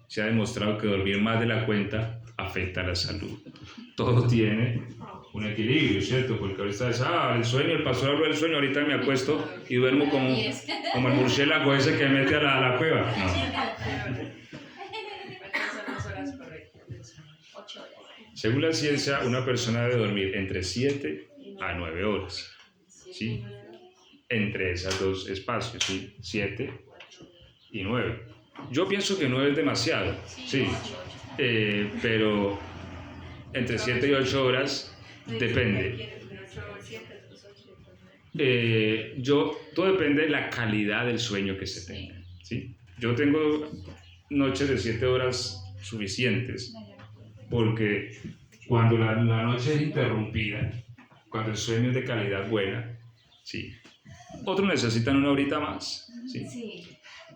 se ha demostrado que dormir más de la cuenta afecta a la salud. Todo tiene un equilibrio, ¿cierto? Porque ahorita es, el sueño, el pastor habló del sueño, ahorita me acuesto y duermo como el murciélago ese que mete a la cueva. No. Según la ciencia, una persona debe dormir entre 7 a 9 horas, ¿sí? Entre esos dos espacios, ¿sí? 7 y 9. Yo pienso que 9 es demasiado, sí, pero entre 7 y 8 horas depende. Todo depende de la calidad del sueño que se tenga, ¿sí? Yo tengo noches de 7 horas suficientes, porque cuando la noche es interrumpida, cuando el sueño es de calidad buena, sí. Otros necesitan una horita más, ¿sí?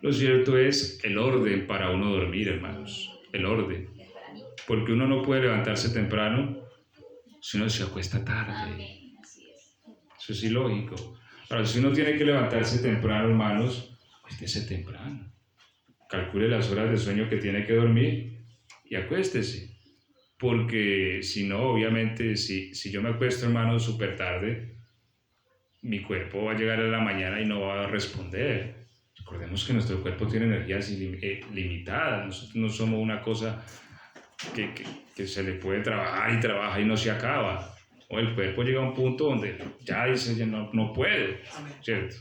Lo cierto es el orden para uno dormir, hermanos, el orden. Porque uno no puede levantarse temprano si uno se acuesta tarde. Eso es ilógico. Ahora, si uno tiene que levantarse temprano, hermanos, acuéstese temprano. Calcule las horas de sueño que tiene que dormir y acuéstese. Porque si no, obviamente, si yo me acuesto, hermanos, súper tarde, mi cuerpo va a llegar a la mañana y no va a responder. Recordemos que nuestro cuerpo tiene energías limitadas. Nosotros no somos una cosa que se le puede trabajar y no se acaba. O el cuerpo llega a un punto donde ya dice, ya no puedo, ¿cierto?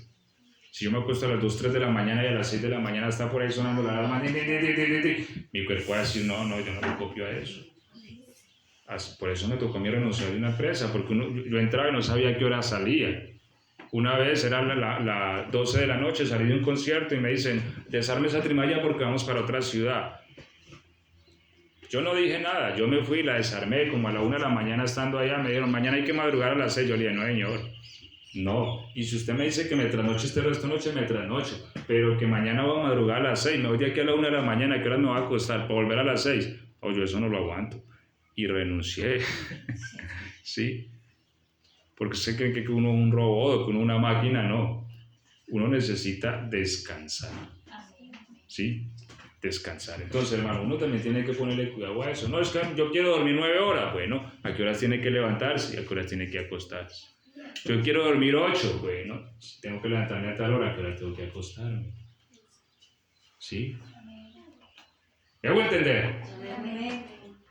Si yo me acuesto a las 2, 3 de la mañana y a las 6 de la mañana está por ahí sonando la alarma, mi cuerpo va a decir, no, yo no me copio a eso. Por eso me tocó a mí renunciar de una empresa, porque yo entraba y no sabía a qué hora salía. Una vez era las 12 de la noche, salí de un concierto y me dicen, desarme esa trimalla porque vamos para otra ciudad. Yo no dije nada, yo me fui y la desarmé, como a la 1 de la mañana estando allá, me dijeron, mañana hay que madrugar a las 6, yo le dije, no señor, no, y si usted me dice que me trasnoche este resto de noche, me trasnoche, pero que mañana voy a madrugar a las 6, me voy de aquí a la 1 de la mañana, ¿a qué hora me va a acostar para volver a las 6? Yo eso no lo aguanto, y renuncié, ¿sí? Porque usted cree que uno es un robot, que uno es una máquina, no, uno necesita descansar, ¿sí? Descansar. Entonces, hermano, uno también tiene que ponerle cuidado a eso. No, es que yo quiero dormir 9 horas. Bueno, ¿a qué horas tiene que levantarse y a qué horas tiene que acostarse? Yo quiero dormir 8. Bueno, tengo que levantarme a tal hora, ¿a qué hora tengo que acostarme? ¿Sí? ¿Me hago entender?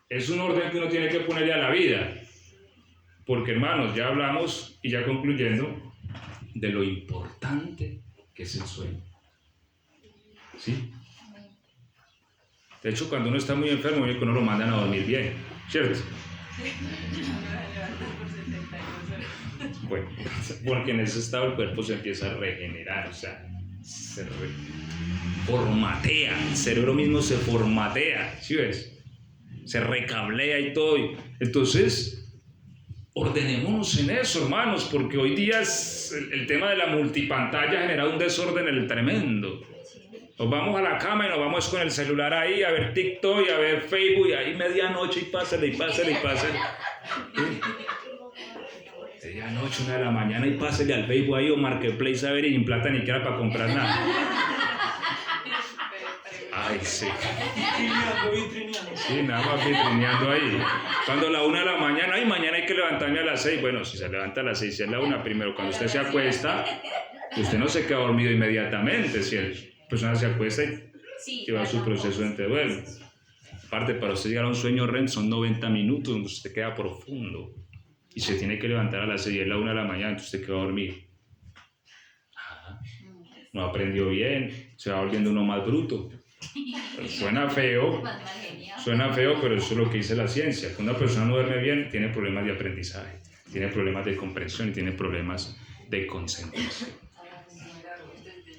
Es un orden que uno tiene que ponerle a la vida. Porque, hermanos, ya hablamos y ya concluyendo de lo importante que es el sueño. ¿Sí? De hecho, cuando uno está muy enfermo, que no lo mandan a dormir bien, ¿cierto? Bueno, porque en ese estado el cuerpo se empieza a regenerar, o sea, se formatea, el cerebro mismo se formatea, ¿sí ves? Se recablea y todo. Entonces, ordenémonos en eso, hermanos, porque hoy día el tema de la multipantalla ha generado un desorden tremendo. Nos vamos a la cama y nos vamos con el celular ahí a ver TikTok y a ver Facebook y ahí medianoche y pásale. Medianoche, 1 de la mañana y pásale al Facebook ahí o Marketplace a ver y sin plata ni siquiera para comprar nada. Ay, sí. Vitrineando. Sí, nada más vitrineando ahí. Cuando a la 1 de la mañana, ay, mañana hay que levantarme a las 6. Bueno, si se levanta a las 6, si es la 1, primero, cuando usted se acuesta, usted no se queda dormido inmediatamente, ¿cierto? La persona se acuesta y lleva su proceso de entreduelo. Aparte, para usted llegar a un sueño REM son 90 minutos donde usted queda profundo y se tiene que levantar a las 6 y es la 1 de la mañana, entonces usted queda a dormir. No aprendió bien, se va volviendo uno más bruto. Suena feo, pero eso es lo que dice la ciencia. Cuando una persona no duerme bien, tiene problemas de aprendizaje, tiene problemas de comprensión y tiene problemas de concentración.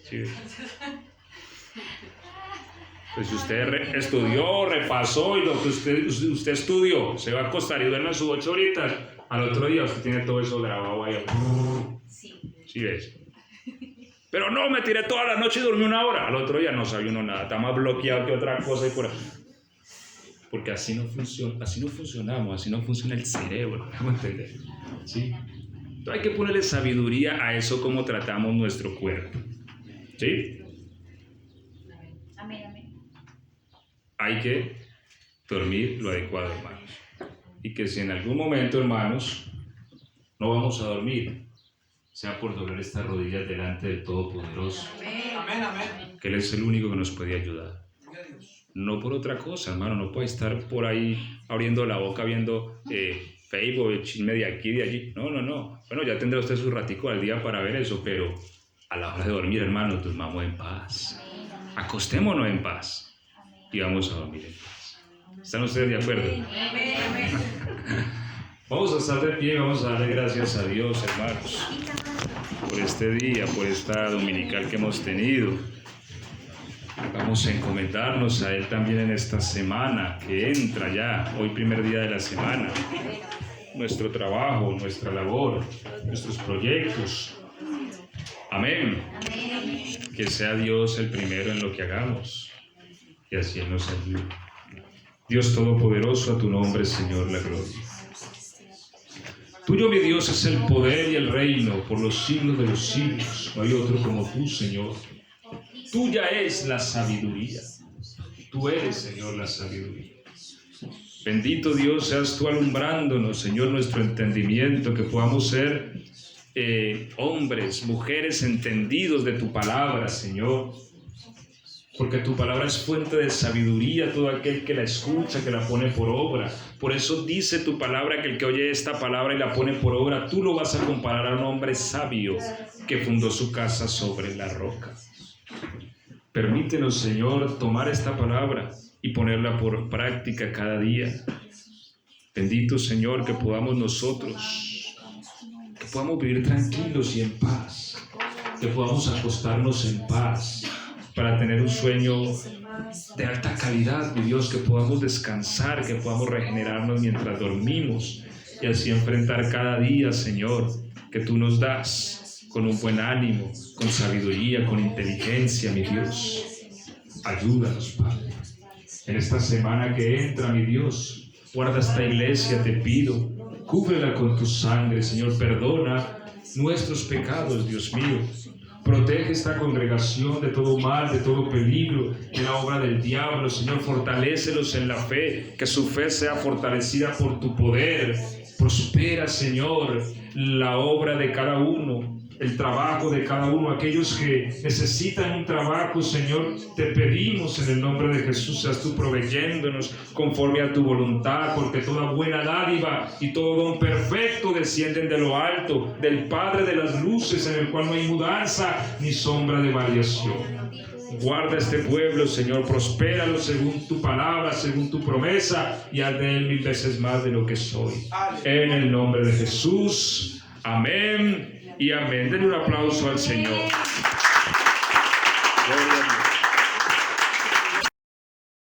¿Sí? Pues si usted estudió, repasó y lo que usted estudió, se va a acostar y duerme sus 8 horitas, al otro día usted tiene todo eso grabado ahí. ¿Sí ves? Pero no, me tiré toda la noche y dormí 1 hora. Al otro día no sabía uno nada, está más bloqueado que otra cosa y por ahí. Porque así no funcionamos, así no funciona el cerebro, ¿me hago entender? ¿Sí? Entonces hay que ponerle sabiduría a eso, como tratamos nuestro cuerpo. ¿Sí? Hay que dormir lo adecuado, hermanos. Y que si en algún momento, hermanos, no vamos a dormir, sea por doblar estas rodillas delante del Todopoderoso. Amén. Que Él es el único que nos puede ayudar. No por otra cosa, hermano. No puede estar por ahí abriendo la boca viendo Facebook, chisme de aquí y de allí. No. Bueno, ya tendrá usted su ratico al día para ver eso, pero a la hora de dormir, hermano, durmamos en paz. Acostémonos en paz. Y vamos a dormir en paz. ¿Están ustedes de acuerdo? Vamos a estar de pie, vamos a darle gracias a Dios, hermanos, por este día, por esta dominical que hemos tenido. Vamos a encomendarnos a Él también en esta semana que entra ya, hoy primer día de la semana. Nuestro trabajo, nuestra labor, nuestros proyectos. Amén. Que sea Dios el primero en lo que hagamos. Y así Él nos ayude. Dios Todopoderoso, a tu nombre, Señor, la gloria. Tuyo, mi Dios, es el poder y el reino por los siglos de los siglos. No hay otro como tú, Señor. Tuya es la sabiduría. Tú eres, Señor, la sabiduría. Bendito Dios, seas tú alumbrándonos, Señor, nuestro entendimiento, que podamos ser hombres, mujeres entendidos de tu palabra, Señor. porque tu palabra es fuente de sabiduría a todo aquel que la escucha, que la pone por obra. Por eso dice tu palabra que el que oye esta palabra y la pone por obra, tú lo vas a comparar a un hombre sabio que fundó su casa sobre la roca. Permítenos, Señor, tomar esta palabra y ponerla por práctica cada día. Bendito, Señor, que podamos nosotros, que podamos vivir tranquilos y en paz, que podamos acostarnos en paz para tener un sueño de alta calidad, mi Dios, que podamos descansar, que podamos regenerarnos mientras dormimos y así enfrentar cada día, Señor, que tú nos das con un buen ánimo, con sabiduría, con inteligencia, mi Dios. Ayúdanos, Padre. En esta semana que entra, mi Dios, guarda esta iglesia, te pido, cúbrela con tu sangre, Señor, perdona nuestros pecados, Dios mío. Protege esta congregación de todo mal, de todo peligro, de la obra del diablo. Señor, fortalécelos en la fe, que su fe sea fortalecida por tu poder. Prospera, Señor, la obra de cada uno, el trabajo de cada uno. Aquellos que necesitan un trabajo, Señor, te pedimos en el nombre de Jesús, seas tú proveyéndonos conforme a tu voluntad, porque toda buena dádiva y todo don perfecto descienden de lo alto, del Padre de las luces, en el cual no hay mudanza ni sombra de variación. Guarda este pueblo, Señor, prospéralo según tu palabra, según tu promesa, y haz de él 1000 veces más de lo que soy. En el nombre de Jesús, amén y amén. Denle un aplauso al Señor. Gloria